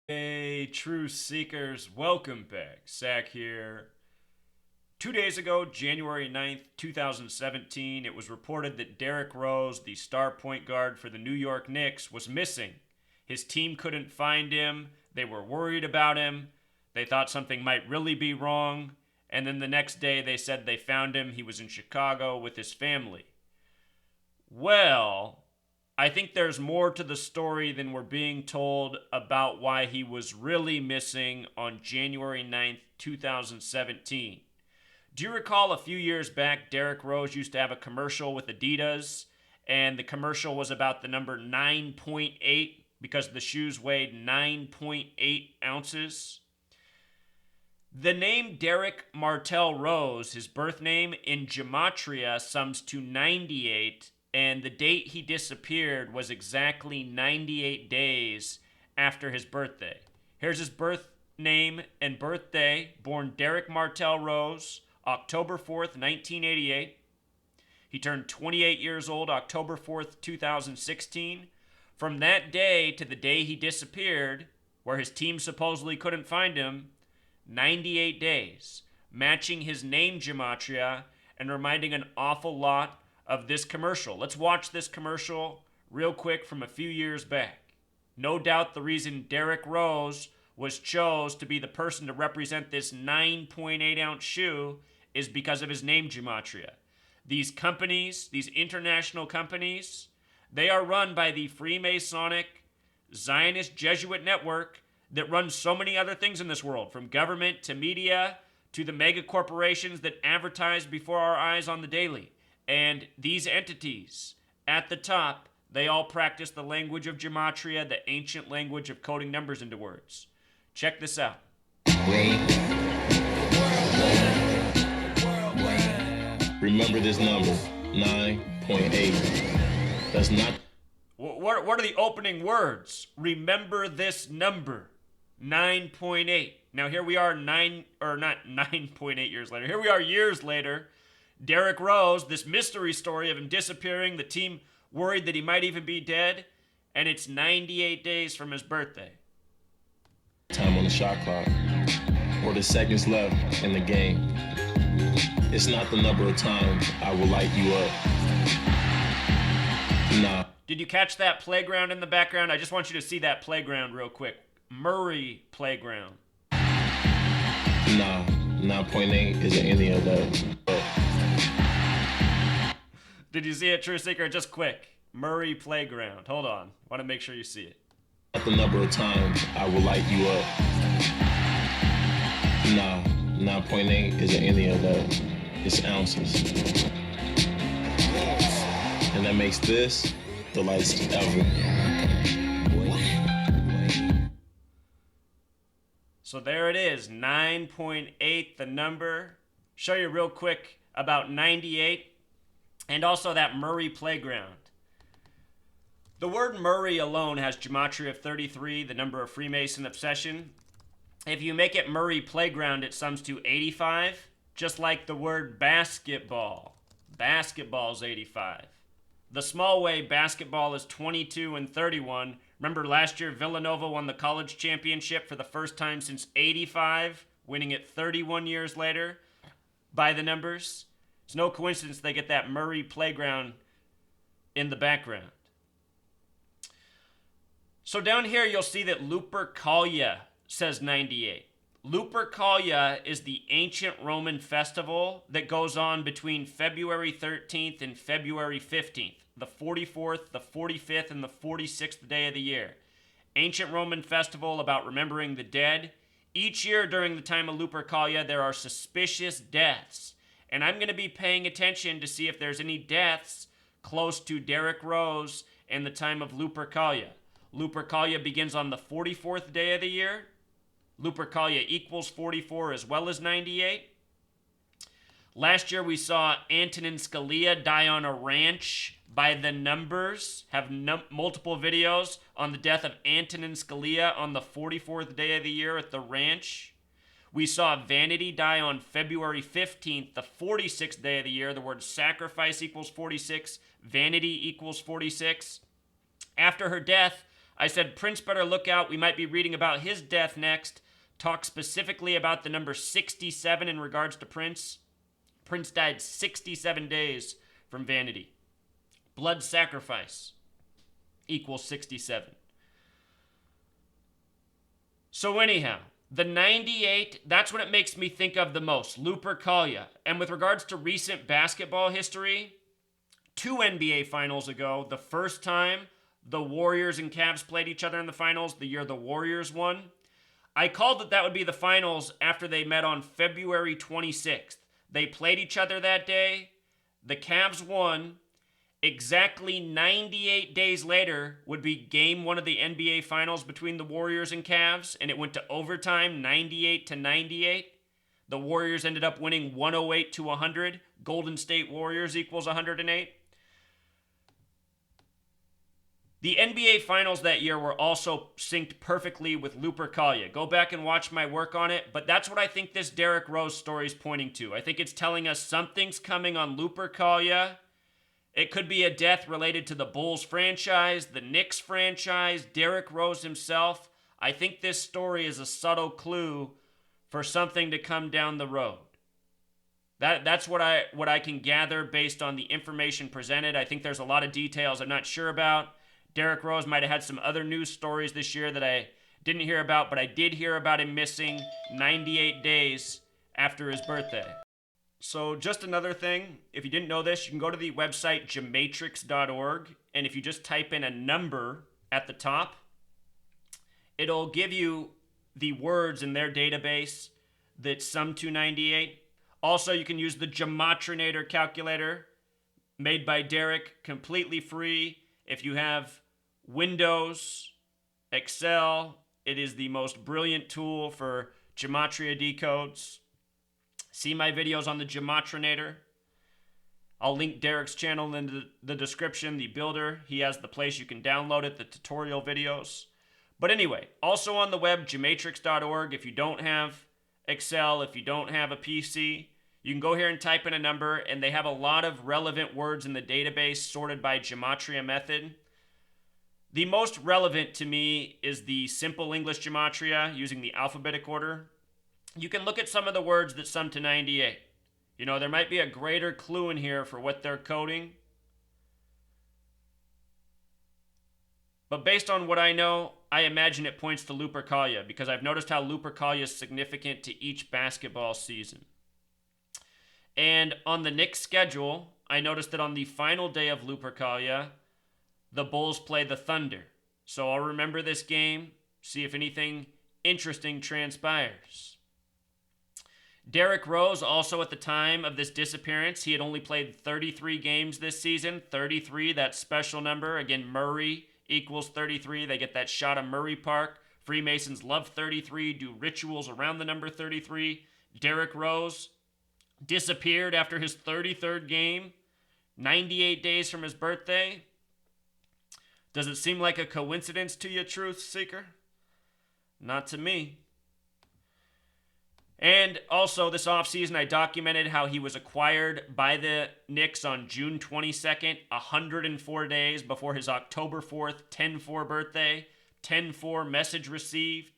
Hey, True Seekers, welcome back. Zach here. 2 days ago, January 9th, 2017, it was reported that Derrick Rose, the star point guard for the New York Knicks, was missing. His team couldn't find him. They were worried about him. They thought something might really be wrong. And then the next day, they said they found him. He was in Chicago with his family. Well, I think there's more to the story than we're being told about why he was really missing on January 9th, 2017. Do you recall a few years back, Derrick Rose used to have a commercial with Adidas, and the commercial was about the number 9.8 because the shoes weighed 9.8 ounces? The name Derrick Martell Rose, his birth name in gematria, sums to 98, and the date he disappeared was exactly 98 days after his birthday. Here's his birth name and birthday: born Derrick Martell Rose, October 4th, 1988. He turned 28 years old October 4th, 2016. From that day to the day he disappeared, where his team supposedly couldn't find him, 98 days, matching his name gematria and reminding an awful lot of this commercial. Let's watch this commercial real quick from a few years back. No doubt the reason Derrick Rose was chose to be the person to represent this 9.8 ounce shoe is because of his name gematria. These companies, these international companies, they are run by the Freemasonic Zionist Jesuit network that runs so many other things in this world, from government to media to the mega corporations that advertise before our eyes on the daily. And these entities at the top, they all practice the language of gematria, the ancient language of coding numbers into words. Check this out. Remember this number, 9.8. That's not. What are the opening words? Remember this number, 9.8. Now here we are 9.8 years later. Here we are years later. Derrick Rose, this mystery story of him disappearing, the team worried that he might even be dead, and it's 98 days from his birthday. Time on the shot clock, or the seconds left in the game. It's not the number of times I will light you up. Nah. Did you catch that playground in the background? I just want you to see that playground real quick. Murray Playground. Nah, 9.8 isn't any of that. Did you see it, True Seeker? Just quick. Murray Playground. Hold on. Want to make sure you see it. Not the number of times I will light you up. Nah, 9.8 isn't any of that. It's ounces. And that makes this the lightest ever. So there it is, 9.8, the number. Show you real quick about 98 and also that Murray Playground. The word Murray alone has gematria of 33, the number of Freemason obsession. If you make it Murray Playground, it sums to 85, just like the word basketball. Basketball's 85. The small way basketball is 22 and 31. Remember last year Villanova won the college championship for the first time since 85, winning it 31 years later by the numbers. It's no coincidence they get that Murray Playground in the background. So down here you'll see that Lupercalia says 98. Lupercalia is the ancient Roman festival that goes on between February 13th and February 15th, the 44th, the 45th, and the 46th day of the year. Ancient Roman festival about remembering the dead. Each year during the time of Lupercalia, there are suspicious deaths. And I'm going to be paying attention to see if there's any deaths close to Derrick Rose and the time of Lupercalia. Lupercalia begins on the 44th day of the year. Lupercalia equals 44 as well as 98. Last year we saw Antonin Scalia die on a ranch by the numbers. Have multiple videos on the death of Antonin Scalia on the 44th day of the year at the ranch. We saw Vanity die on February 15th, the 46th day of the year. The word sacrifice equals 46. Vanity equals 46. After her death, I said, Prince better look out. We might be reading about his death next. Talk specifically about the number 67 in regards to Prince. Prince died 67 days from vanity. Blood sacrifice equals 67. So anyhow, the 98, that's what it makes me think of the most, Lupercalia. And with regards to recent basketball history, 2 NBA finals ago, the first time the Warriors and Cavs played each other in the finals, the year the Warriors won, I called that would be the finals after they met on February 26th. They played each other that day. The Cavs won. Exactly 98 days later would be game 1 of the NBA Finals between the Warriors and Cavs, and it went to overtime, 98-98. The Warriors ended up winning 108-100. Golden State Warriors equals 108. The NBA Finals that year were also synced perfectly with Lupercalia. Go back and watch my work on it, but that's what I think this Derrick Rose story is pointing to. I think it's telling us something's coming on Lupercalia. It could be a death related to the Bulls franchise, the Knicks franchise, Derrick Rose himself. I think this story is a subtle clue for something to come down the road. That's what I can gather based on the information presented. I think there's a lot of details I'm not sure about. Derrick Rose might have had some other news stories this year that I didn't hear about, but I did hear about him missing 98 days after his birthday. So just another thing, if you didn't know this, you can go to the website gematrix.org, and if you just type in a number at the top, it'll give you the words in their database that sum to 98. Also, you can use the Gematrinator calculator made by Derrick, completely free. If you have Windows, Excel, it is the most brilliant tool for gematria decodes. See my videos on the Gematrinator. I'll link Derrick's channel in the description, the builder. He has the place you can download it, the tutorial videos. But anyway, also on the web, gematrix.org. If you don't have Excel, if you don't have a PC, you can go here and type in a number, and they have a lot of relevant words in the database sorted by gematria method. The most relevant to me is the simple English gematria using the alphabetic order. You can look at some of the words that sum to 98. You know, there might be a greater clue in here for what they're coding. But based on what I know, I imagine it points to Lupercalia because I've noticed how Lupercalia is significant to each basketball season. And on the Knicks schedule, I noticed that on the final day of Lupercalia, the Bulls play the Thunder. So I'll remember this game, see if anything interesting transpires. Derrick Rose, also at the time of this disappearance, he had only played 33 games this season. 33, that special number. Again, Murray equals 33. They get that shot of Murray Park. Freemasons love 33, do rituals around the number 33. Derrick Rose disappeared after his 33rd game, 98 days from his birthday. Does it seem like a coincidence to you, truth seeker? Not to me. And also this offseason, I documented how he was acquired by the Knicks on June 22nd, 104 days before his October 4th, 10-4 birthday. 10-4 message received.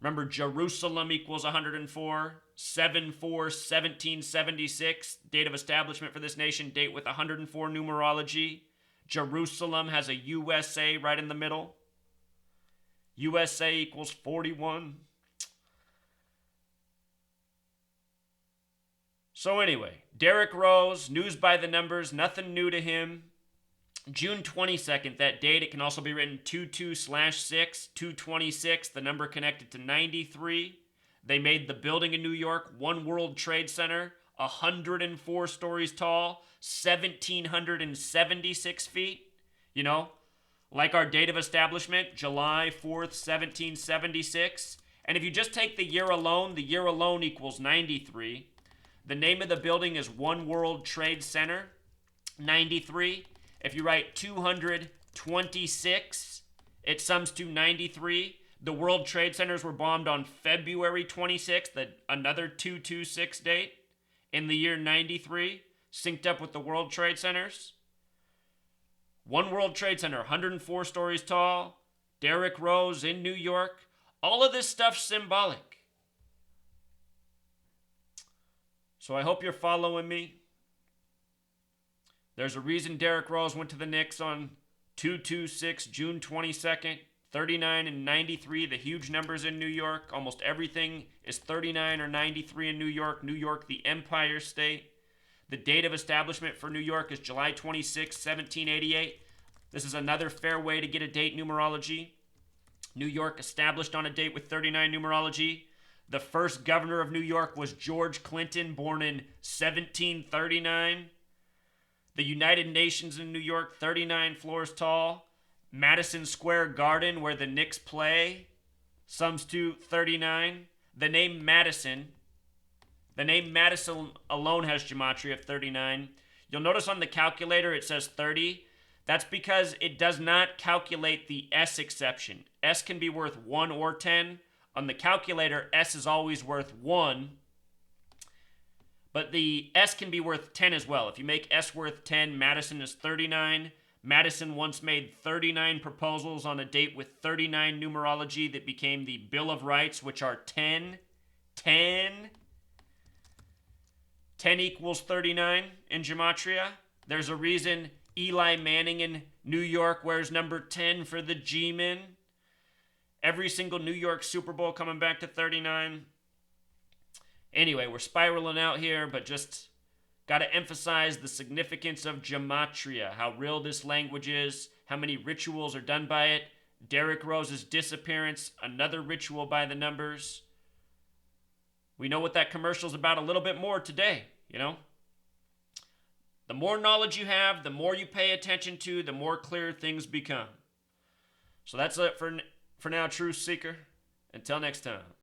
Remember, Jerusalem equals 104. 7-4, 1776. Date of establishment for this nation, date with 104 numerology. Jerusalem has a USA right in the middle. USA equals 41. So anyway, Derrick Rose, news by the numbers, nothing new to him. June 22nd, that date, it can also be written 22/6, 226, the number connected to 93. They made the building in New York, One World Trade Center, 104 stories tall, 1,776 feet. You know, like our date of establishment, July 4th, 1776. And if you just take the year alone equals 93. The name of the building is One World Trade Center, 93. If you write 226, it sums to 93. The World Trade Centers were bombed on February 26th, another 226 date, in the year 93, synced up with the World Trade Centers. One World Trade Center, 104 stories tall. Derrick Rose in New York. All of this stuff's symbolic. So I hope you're following me. There's a reason Derrick Rose went to the Knicks on 2/26, June 22nd. 39 and 93, the huge numbers in New York. Almost everything is 39 or 93 in New York. New York, the Empire State. The date of establishment for New York is July 26, 1788. This is another fair way to get a date numerology. New York established on a date with 39 numerology. The first governor of New York was George Clinton, born in 1739. The United Nations in New York, 39 floors tall. Madison Square Garden, where the Knicks play, sums to 39. The name Madison alone has gematria of 39. You'll notice on the calculator it says 30. That's because it does not calculate the S exception. S can be worth 1 or 10. On the calculator, S is always worth 1. But the S can be worth 10 as well. If you make S worth 10, Madison is 39. Madison once made 39 proposals on a date with 39 numerology that became the Bill of Rights, which are 10. 10 equals 39 in gematria. There's a reason Eli Manning in New York wears number 10 for the G-Men. Every single New York Super Bowl coming back to 39. Anyway, we're spiraling out here, but just got to emphasize the significance of gematria, how real this language is, how many rituals are done by it. Derrick Rose's disappearance, another ritual by the numbers. We know what that commercial's about a little bit more today, you know? The more knowledge you have, the more you pay attention to, the more clear things become. So that's it for now, Truth Seeker. Until next time.